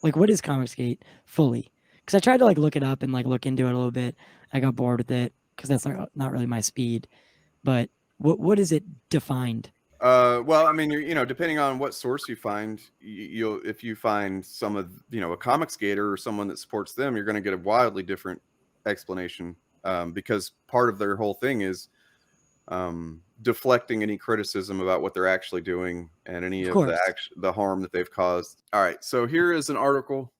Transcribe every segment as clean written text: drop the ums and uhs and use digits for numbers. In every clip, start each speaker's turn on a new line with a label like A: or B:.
A: Like, what is ComicsGate fully? Because I tried to like look it up and like look into it a little bit. I got bored with it because that's not really my speed. But what is it defined?
B: Well, I mean, depending on what source you find, you'll if you find some of a comics gator or someone that supports them, you're going to get a wildly different explanation, because part of their whole thing is deflecting any criticism about what they're actually doing and any
A: Of
B: of
A: course.
B: the harm that they've caused. All right, so here is an article.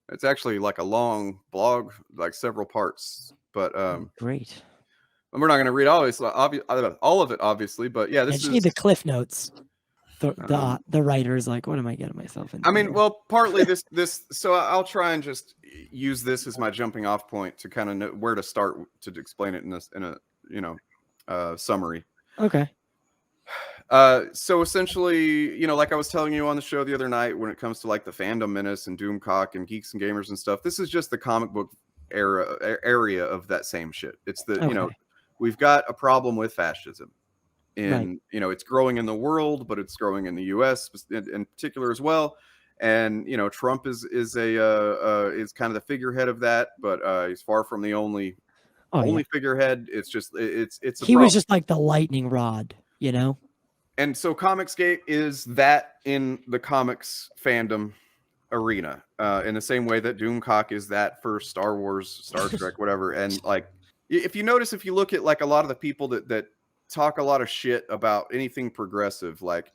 B: It's actually like a long blog, like several parts, but
A: Great.
B: we're not going to read all of it, obviously. But yeah,
A: I
B: this
A: just need
B: is.
A: the cliff notes. The
B: Um,
A: the the writer's like, what am I getting myself
B: I
A: into
B: mean,
A: here?
B: well, partly this. So I'll try and just use this as my jumping off point to kind of know where to start to explain it in a summary.
A: Okay.
B: So essentially, like I was telling you on the show the other night, when it comes to like the fandom menace and Doomcock and Geeks and Gamers and stuff, this is just the comic book area of that same shit. It's
A: Okay.
B: we've got a problem with fascism.
A: Right.
B: It's growing in the world, but it's growing in the U.S. in particular as well. And Trump is kind of the figurehead of that, but he's far from the only
A: Oh yeah.
B: figurehead. It's a
A: He was
B: problem.
A: just like the lightning rod, you know?
B: And so ComicsGate is that in the comics fandom arena, in the same way that Doomcock is that for Star Wars, Star Trek, whatever. And like, if you notice, if you look at like a lot of the people that talk a lot of shit about anything progressive, like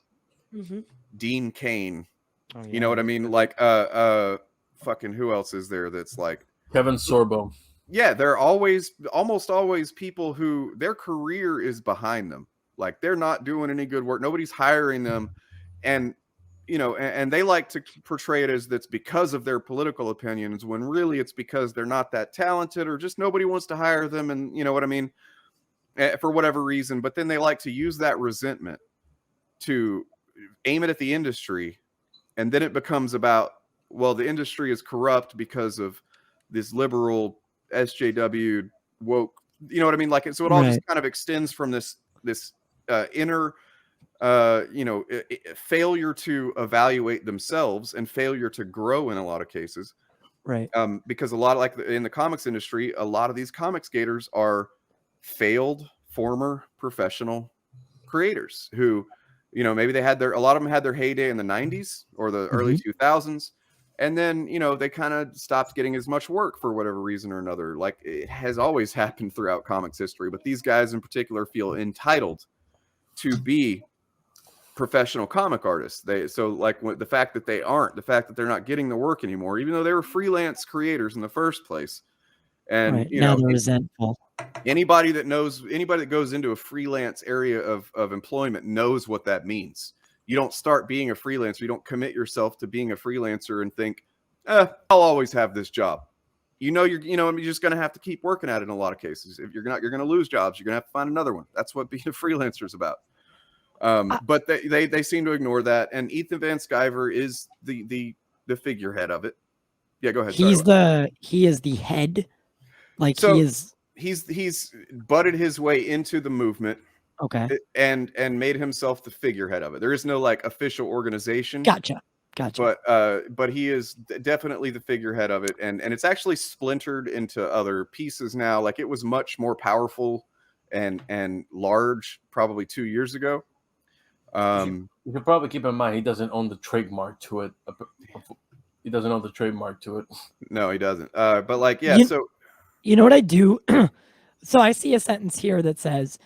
A: Mm-hmm.
B: Dean Cain,
A: Oh
B: you know
A: yeah.
B: what I mean? Like, fucking who else is there that's like,
C: Kevin Sorbo.
B: yeah, they're almost always people who their career is behind them. Like they're not doing any good work. Nobody's hiring them. And, and they like to portray it as that's because of their political opinions when really it's because they're not that talented or just nobody wants to hire them. And you know what I mean? For whatever reason. But then they like to use that resentment to aim it at the industry. And then it becomes about, well, the industry is corrupt because of this liberal SJW woke, you know what I mean? Like, so it all
A: Right.
B: just kind of extends from this inner, failure to evaluate themselves and failure to grow in a lot of cases.
A: Right.
B: Because a lot of like in the comics industry, a lot of these comics gators are failed former professional creators who, maybe a lot of them had their heyday in the 90s or the early 2000s. And then, they kind of stopped getting as much work for whatever reason or another. Like it has always happened throughout comics history, but these guys in particular feel entitled to be professional comic artists. The fact that the fact that they're not getting the work anymore, even though they were freelance creators in the first place. And,
A: Right. Now they're resentful.
B: anybody that goes into a freelance area of employment knows what that means. You don't start being a freelancer. You don't commit yourself to being a freelancer and think, I'll always have this job. You're just going to have to keep working at it in a lot of cases. If you're not, you're going to lose jobs. You're going to have to find another one. That's what being a freelancer is about. But they seem to ignore that. And Ethan Van Sciver is the figurehead of it. Yeah, go ahead.
A: He is the head. Like
B: So
A: he is.
B: He's butted his way into the movement.
A: Okay.
B: And made himself the figurehead of it. There is no like official organization.
A: Gotcha.
B: But he is definitely the figurehead of it, and it's actually splintered into other pieces now. Like it was much more powerful and large probably 2 years ago.
C: You should probably keep in mind he doesn't own the trademark to it. He doesn't own the trademark to it.
B: No, he doesn't. But like, yeah.
A: You know what I do? So I see a sentence here that says,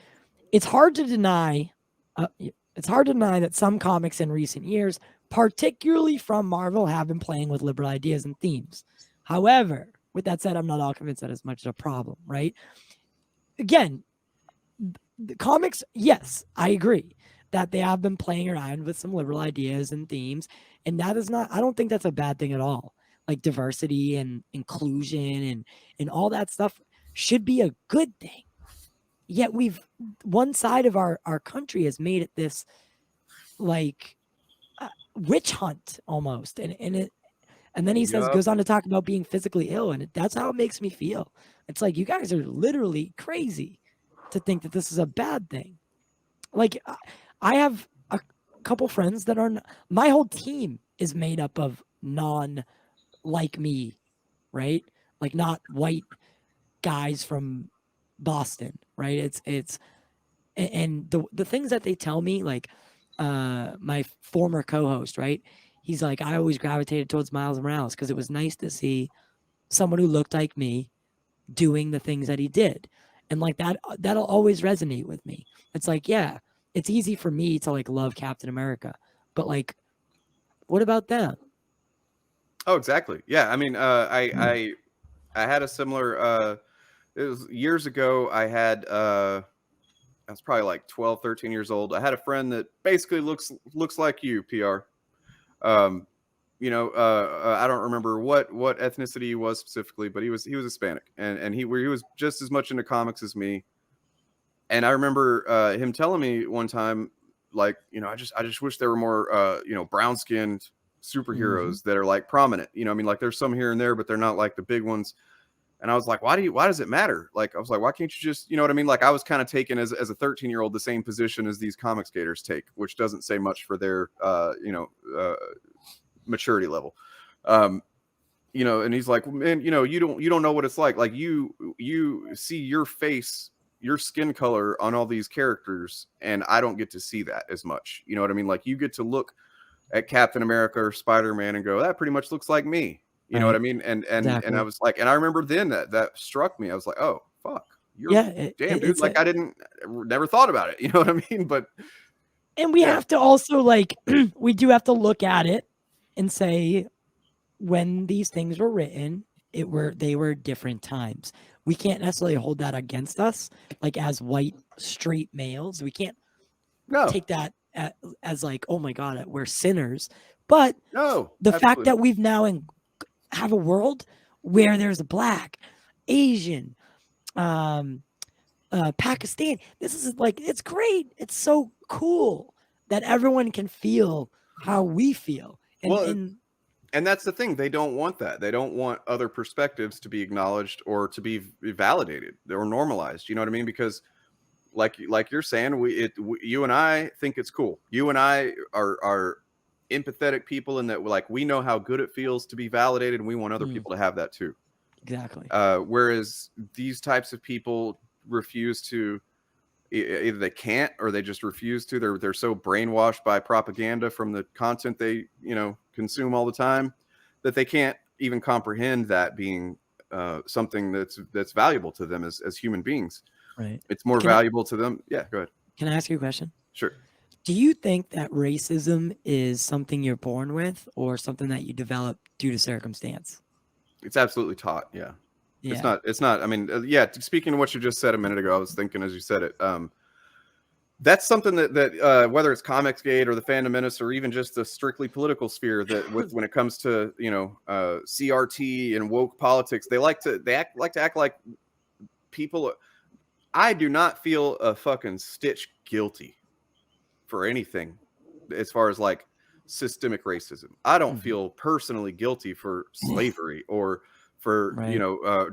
A: it's hard to deny that some comics in recent years, particularly from Marvel, have been playing with liberal ideas and themes. However, with that said, I'm not all convinced that is much of a problem, right? Again, the comics, yes, I agree that they have been playing around with some liberal ideas and themes, and that is not, I don't think that's a bad thing at all. Like diversity and inclusion and all that stuff should be a good thing. Yet one side of our country has made it this like witch hunt almost. And then he goes on to talk about being physically ill. And that's how it makes me feel. It's like, you guys are literally crazy to think that this is a bad thing. Like I have a couple friends that my whole team is made up of like me, right? Like not white guys from Boston, right? It's and the things that they tell me, like my former co-host, right? He's like, I always gravitated towards Miles Morales because it was nice to see someone who looked like me doing the things that he did. And like that'll always resonate with me. It's like, yeah, it's easy for me to like love Captain America, but like, what about them?
B: Oh, exactly. Yeah. I mean, I had a similar, it was years ago. I was probably like 12, 13 years old. I had a friend that basically looks like you, PR. Um, I don't remember what ethnicity he was specifically, but he was Hispanic, and he was just as much into comics as me. And I remember him telling me one time, like, I just wish there were more, brown skinned superheroes that are like prominent. I mean, like there's some here and there, but they're not like the big ones. And I was like, why does it matter? Like, I was like, why can't you just, you know what I mean? Like, I was kind of taken as a 13-year-old the same position as these comic skaters take, which doesn't say much for their, maturity level. And he's like, man, you don't know what it's like. Like you see your face, your skin color on all these characters, and I don't get to see that as much. You know what I mean? Like you get to look at Captain America or Spider-Man and go, that pretty much looks like me. You know what I mean? And
A: Exactly.
B: I was like, and I remember then that struck me. I was like, oh fuck,
A: Yeah,
B: damn dude. Like I never thought about it. You know what I mean? But
A: and we have to also like we do have to look at it and say, when these things were written, they were different times. We can't necessarily hold that against us, like as white straight males. We can't take that as like, oh my god, we're sinners. But the fact that we've now have a world where there's a black, Asian, Pakistan. This is like, it's great. It's so cool that everyone can feel how we feel.
B: And that's the thing. They don't want that. They don't want other perspectives to be acknowledged or to be validated or normalized. You know what I mean? Because like you're saying, you and I think it's cool. You and I are empathetic people in that, like, we know how good it feels to be validated, and we want other people to have that too.
A: Exactly.
B: Whereas these types of people refuse to, either they can't or they just refuse to. They're so brainwashed by propaganda from the content they consume all the time that they can't even comprehend that being something that's valuable to them as human beings.
A: Right.
B: It's more valuable to them. Yeah, go ahead.
A: Can I ask you a question?
B: Sure.
A: Do you think that racism is something you're born with or something that you develop due to circumstance?
B: It's absolutely taught. Yeah.
A: Yeah.
B: It's not. I mean, speaking of what you just said a minute ago, I was thinking as you said it, that's something that whether it's ComicsGate or the Fandom Menace or even just the strictly political sphere, that when it comes to CRT and woke politics, they like to act like people. I do not feel a fucking stitch guilty for anything as far as like systemic racism. I don't feel personally guilty for slavery or for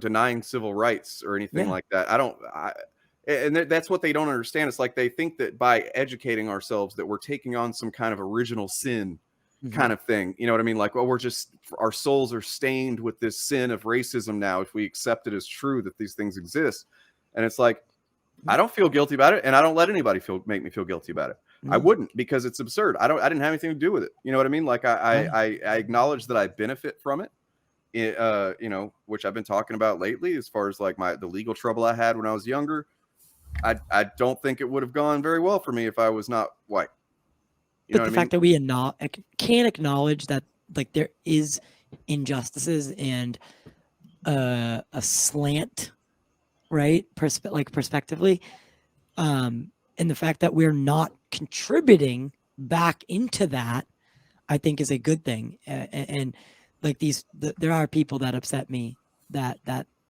B: denying civil rights or anything like that. And that's what they don't understand. It's like they think that by educating ourselves that we're taking on some kind of original sin kind of thing. You know what I mean? Like, well, our souls are stained with this sin of racism now if we accept it as true that these things exist. And it's like, I don't feel guilty about it, and I don't let anybody make me feel guilty about it. I wouldn't, because it's absurd. I didn't have anything to do with it. You know what I mean? Like I acknowledge that I benefit from it. Which I've been talking about lately, as far as like the legal trouble I had when I was younger. I don't think it would have gone very well for me if I was not white.
A: But the fact that we can't acknowledge that, like, there is injustices and a slant, right? Perspectively, and the fact that we're not contributing back into that, I think, is a good thing. And like there are people that upset me that